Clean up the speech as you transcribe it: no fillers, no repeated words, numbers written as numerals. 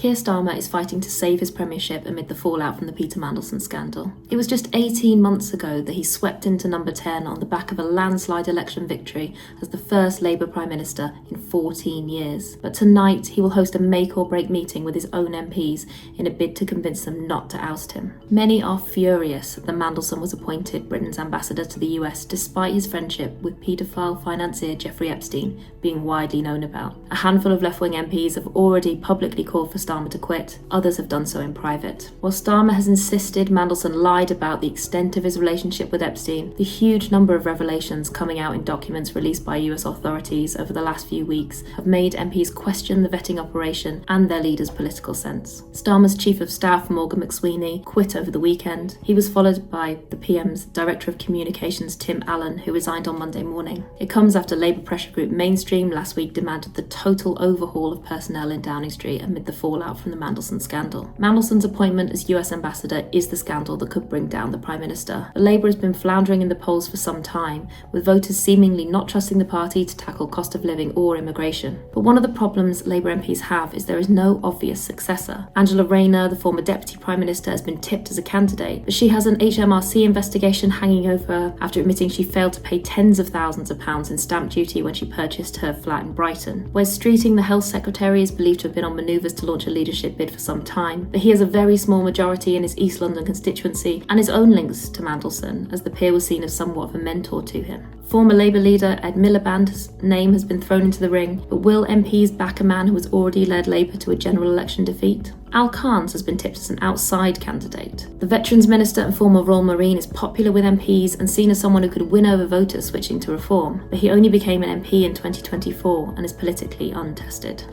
Keir Starmer is fighting to save his premiership amid the fallout from the Peter Mandelson scandal. It was just 18 months ago that he swept into number 10 on the back of a landslide election victory as the first Labour Prime Minister in 14 years. But tonight he will host a make-or-break meeting with his own MPs in a bid to convince them not to oust him. Many are furious that Mandelson was appointed Britain's ambassador to the US despite his friendship with paedophile financier Jeffrey Epstein being widely known about. A handful of left-wing MPs have already publicly called for Starmer to quit. Others have done so in private. While Starmer has insisted Mandelson lied about the extent of his relationship with Epstein, the huge number of revelations coming out in documents released by US authorities over the last few weeks have made MPs question the vetting operation and their leader's political sense. Starmer's Chief of Staff, Morgan McSweeney, quit over the weekend. He was followed by the PM's Director of Communications, Tim Allen, who resigned on Monday morning. It comes after Labour pressure group Mainstream last week demanded the total overhaul of personnel in Downing Street amid the fallout from the Mandelson scandal. Mandelson's appointment as US ambassador is the scandal that could bring down the Prime Minister. But Labour has been floundering in the polls for some time, with voters seemingly not trusting the party to tackle cost of living or immigration. But one of the problems Labour MPs have is there is no obvious successor. Angela Rayner, the former Deputy Prime Minister, has been tipped as a candidate, but she has an HMRC investigation hanging over her after admitting she failed to pay tens of thousands of pounds in stamp duty when she purchased her flat in Brighton. Wes Streeting, the Health Secretary, is believed to have been on manoeuvres to launch a leadership bid for some time, but he has a very small majority in his East London constituency and his own links to Mandelson, as the peer was seen as somewhat of a mentor to him. Former Labour leader Ed Miliband's name has been thrown into the ring, but will MPs back a man who has already led Labour to a general election defeat? Al Khan's has been tipped as an outside candidate. The Veterans Minister and former Royal Marine is popular with MPs and seen as someone who could win over voters switching to reform, but he only became an MP in 2024 and is politically untested.